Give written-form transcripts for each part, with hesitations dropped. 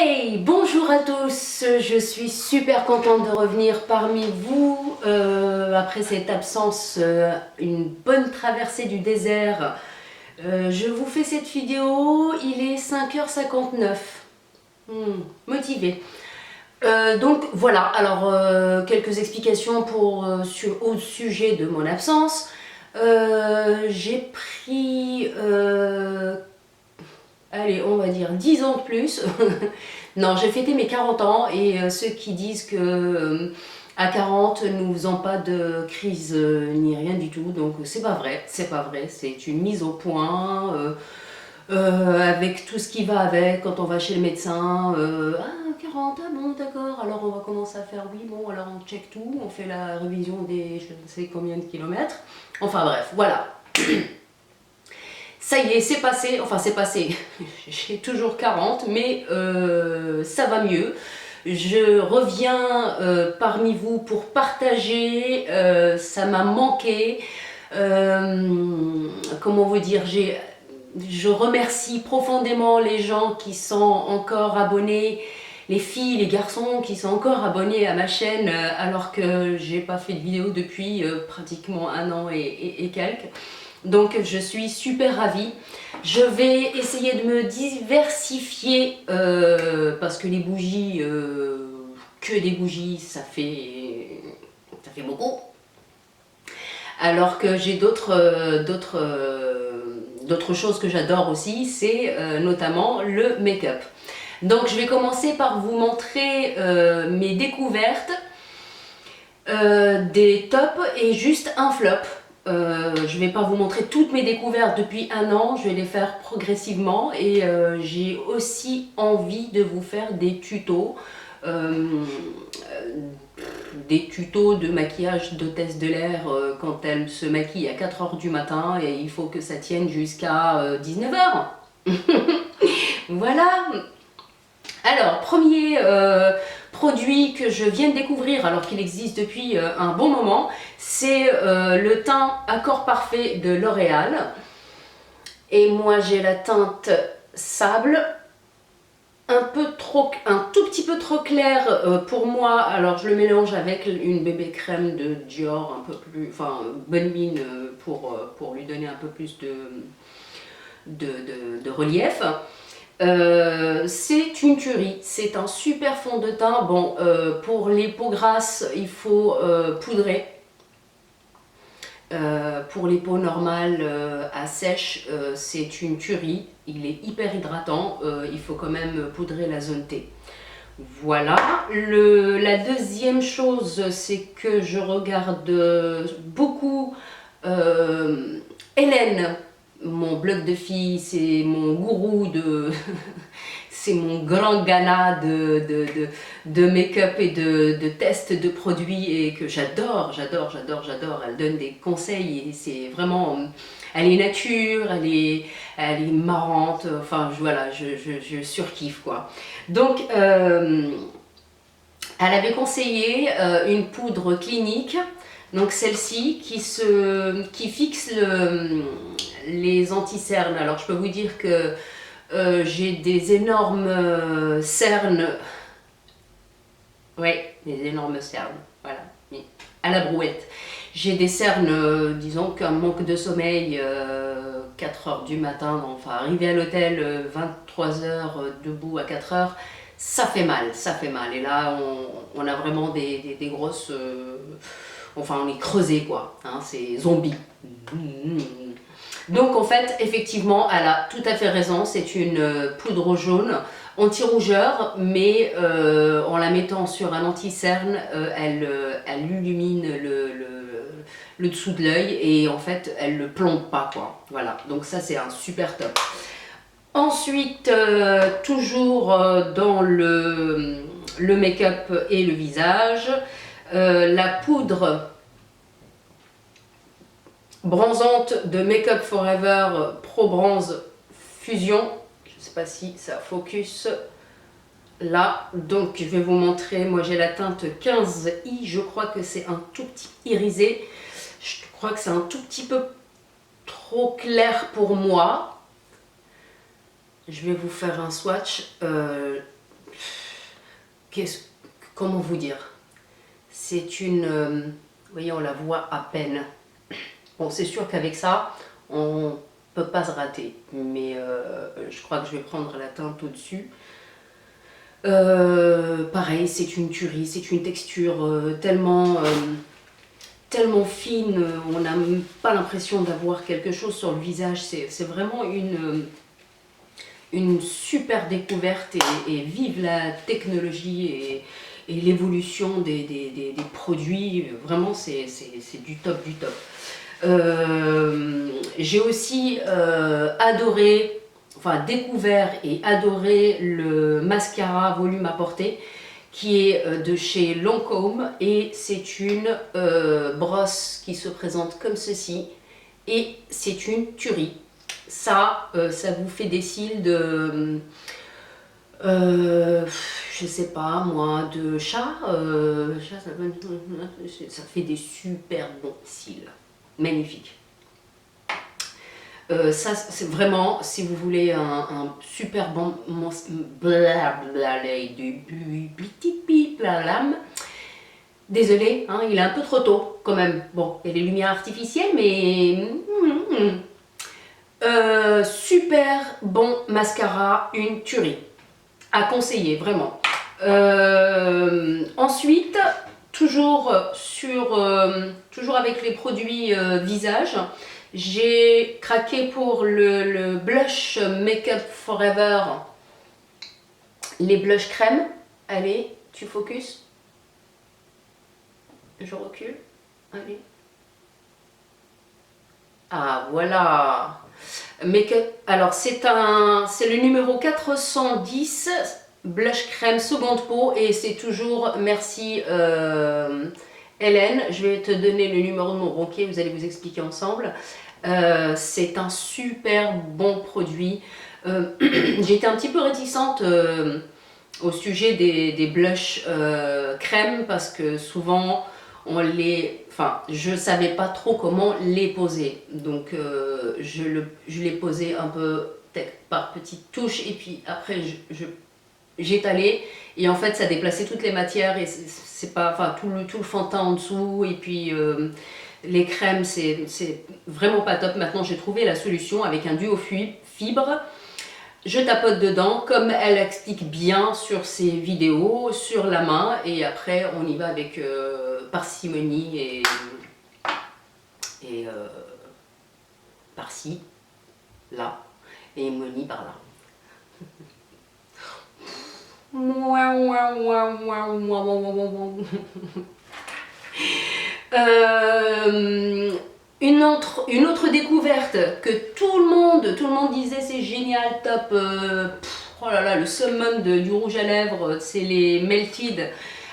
Hey, bonjour à tous, je suis super contente de revenir parmi vous après cette absence, une bonne traversée du désert. Je vous fais cette vidéo, il est 5h59, motivée. Donc voilà, alors quelques explications au sujet de mon absence. J'ai pris... allez, on va dire 10 ans de plus. Non, j'ai fêté mes 40 ans et ceux qui disent que à 40, nous ne faisons pas de crise ni rien du tout. Donc c'est pas vrai, c'est pas vrai. C'est une mise au point avec tout ce qui va avec quand on va chez le médecin. Ah, 40, ah bon, d'accord. Alors on va commencer à faire, oui, bon, alors on check tout. On fait la révision des je ne sais combien de kilomètres. Enfin bref, voilà. Ça y est, c'est passé, enfin c'est passé, j'ai toujours 40, mais ça va mieux. Je reviens parmi vous pour partager, ça m'a manqué. Comment vous dire, je remercie profondément les gens qui sont encore abonnés, les filles, les garçons qui sont encore abonnés à ma chaîne alors que j'ai pas fait de vidéo depuis pratiquement un an et quelques. Donc je suis super ravie. Je vais essayer de me diversifier parce que les bougies, que des bougies, ça fait beaucoup. Alors que j'ai d'autres choses que j'adore aussi, c'est notamment le make-up. Donc je vais commencer par vous montrer mes découvertes, des tops et juste un flop. Je ne vais pas vous montrer toutes mes découvertes depuis un an, je vais les faire progressivement et j'ai aussi envie de vous faire des tutos de maquillage d'hôtesse de l'air quand elle se maquille à 4h du matin et il faut que ça tienne jusqu'à 19h. Voilà. Alors, premier produit que je viens de découvrir alors qu'il existe depuis un bon moment, c'est le teint Accord Parfait de L'Oréal. Et moi j'ai la teinte sable, un tout petit peu trop clair pour moi, alors je le mélange avec une bébé crème de Dior, un peu plus, enfin bonne mine pour lui donner un peu plus de relief. C'est une tuerie, c'est un super fond de teint. Bon, pour les peaux grasses, il faut poudrer. Pour les peaux normales à sèche, c'est une tuerie. Il est hyper hydratant, il faut quand même poudrer la zone T. Voilà. La deuxième chose, c'est que je regarde beaucoup Hélène. Mon blog de filles, c'est mon gourou c'est mon grand gala de make-up et de tests de produits et que j'adore. Elle donne des conseils et c'est vraiment, elle est nature, elle est marrante, enfin voilà, je surkiffe quoi. Donc, elle avait conseillé une poudre clinique. Donc celle-ci qui fixe les anti-cernes. Alors je peux vous dire que j'ai des énormes cernes. Ouais, des énormes cernes. Voilà, à la brouette. J'ai des cernes, disons qu'un manque de sommeil, 4h du matin, enfin arriver à l'hôtel 23h debout à 4h, ça fait mal, ça fait mal. Et là on a vraiment des grosses... enfin on est creusé quoi, hein, c'est zombie. Donc en fait effectivement elle a tout à fait raison, c'est une poudre jaune anti-rougeur, mais en la mettant sur un anti-cerne, elle illumine le dessous de l'œil et en fait elle ne plombe pas quoi. Voilà, donc ça c'est un super top. Ensuite, toujours dans le make-up et le visage, la poudre bronzante de Make Up Forever Pro Bronze Fusion. Je ne sais pas si ça focus là. Donc je vais vous montrer, moi j'ai la teinte 15i, je crois que c'est un tout petit irisé. Je crois que c'est un tout petit peu trop clair pour moi. Je vais vous faire un swatch. comment vous dire? C'est une... vous voyez, on la voit à peine. Bon, c'est sûr qu'avec ça, on peut pas se rater. Mais je crois que je vais prendre la teinte au-dessus. Pareil, c'est une tuerie, c'est une texture tellement fine, on n'a même pas l'impression d'avoir quelque chose sur le visage. C'est vraiment une super découverte et vive la technologie et l'évolution des produits. Vraiment, c'est du top du top. J'ai aussi adoré, enfin découvert et adoré le mascara volume apporté qui est de chez Lancôme et c'est une brosse qui se présente comme ceci et c'est une tuerie. Ça vous fait des cils de je sais pas moi, de chat, ça fait des super bons cils, magnifique. Ça c'est vraiment, si vous voulez un super bon désolé, hein, il est un peu trop tôt quand même. Bon, il y a les lumières artificielles, mais super bon mascara, une tuerie. À conseiller, vraiment. Ensuite, toujours avec les produits visage, j'ai craqué pour le blush Make Up Forever, les blush crème. Allez, tu focus. Je recule. Allez. Ah, voilà. Alors, c'est le numéro 410, blush crème seconde peau, et c'est toujours, merci Hélène, je vais te donner le numéro de mon banquier, vous allez vous expliquer ensemble. C'est un super bon produit. J'ai été un petit peu réticente au sujet des blushs crème parce que souvent je savais pas trop comment les poser, donc je les posais un peu par petites touches et puis après j'étalais et en fait ça déplaçait toutes les matières et c'est pas, enfin tout le fond de teint en dessous et puis les crèmes c'est vraiment pas top. Maintenant j'ai trouvé la solution avec un duo fibre. Je tapote dedans comme elle explique bien sur ses vidéos, sur la main, et après on y va avec parcimonie et par-ci, là, et monie par là. Une autre découverte que tout le monde disait c'est génial, top, oh là là, le summum du rouge à lèvres, c'est les Melted.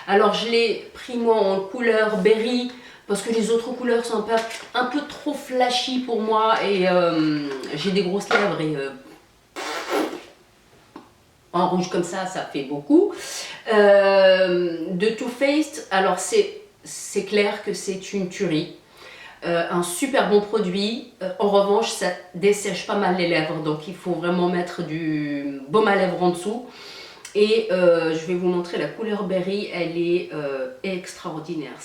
Alors je l'ai pris moi en couleur berry parce que les autres couleurs sont un peu trop flashy pour moi et j'ai des grosses lèvres et en rouge comme ça fait beaucoup. De Too Faced, alors c'est clair que c'est une tuerie. Un super bon produit. En revanche, ça dessèche pas mal les lèvres, donc il faut vraiment mettre du baume à lèvres en dessous. Et je vais vous montrer la couleur berry, elle est extraordinaire.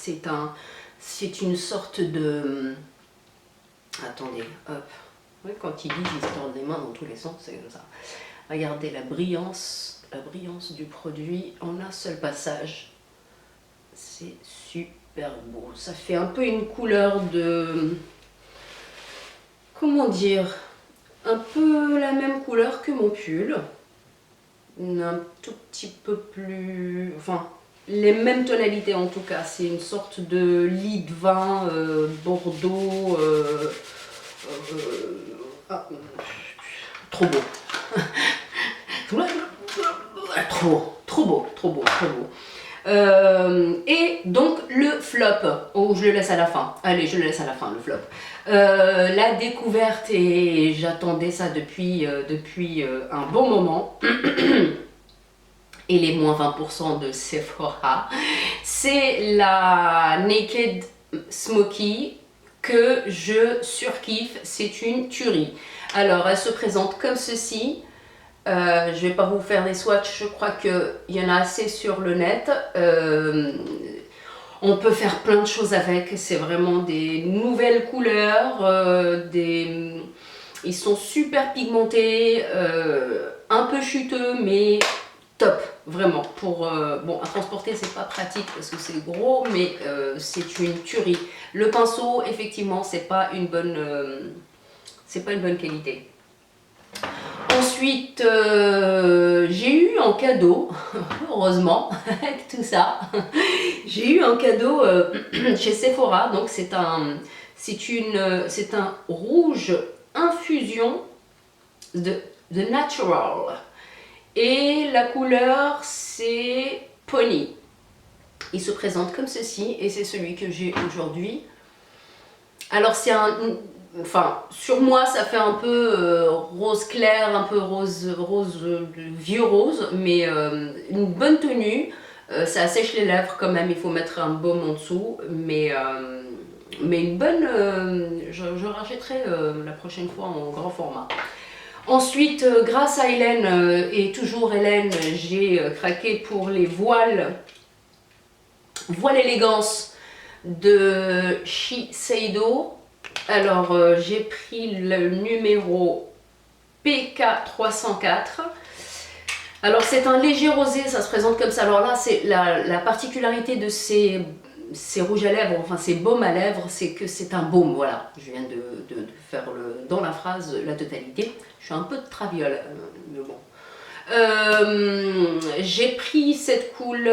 C'est une sorte de... Attendez, hop. Ouais, quand ils disent ils se tordent les mains dans tous les sens, c'est comme ça. Regardez la brillance du produit en un seul passage. C'est super beau. Ça fait un peu une couleur de... Comment dire? Un peu la même couleur que mon pull. Un tout petit peu plus... Enfin, les mêmes tonalités en tout cas. C'est une sorte de lit de vin bordeaux. Trop beau. Trop beau. Et donc le flop, oh je le laisse à la fin, allez je le laisse à la fin le flop. La découverte, et j'attendais ça depuis un bon moment, et les moins 20% de Sephora, c'est la Naked Smoky que je surkiffe, c'est une tuerie. Alors elle se présente comme ceci. Je vais pas vous faire des swatchs, je crois qu'il y en a assez sur le net. On peut faire plein de choses avec, c'est vraiment des nouvelles couleurs, ils sont super pigmentés, un peu chuteux, mais top, vraiment. Bon, à transporter, c'est pas pratique parce que c'est gros, mais c'est une tuerie. Le pinceau, effectivement, c'est pas une bonne qualité. Ensuite, j'ai eu en cadeau, heureusement, avec tout ça, j'ai eu un cadeau chez Sephora. Donc c'est un rouge infusion de Natural. Et la couleur, c'est Pony. Il se présente comme ceci et c'est celui que j'ai aujourd'hui. Alors c'est enfin, sur moi, ça fait un peu rose clair, un peu vieux rose, mais une bonne tenue. Ça assèche les lèvres quand même, il faut mettre un baume en dessous, mais une bonne... je rachèterai la prochaine fois en grand format. Ensuite, grâce à Hélène, et toujours Hélène, j'ai craqué pour les voiles élégance de Shiseido. Alors, j'ai pris le numéro PK304. Alors, c'est un léger rosé, ça se présente comme ça. Alors là, c'est la particularité de ces rouges à lèvres, enfin ces baumes à lèvres, c'est que c'est un baume, voilà. Je viens de faire dans la phrase la totalité. Je suis un peu de traviole, mais bon. J'ai pris cette couleur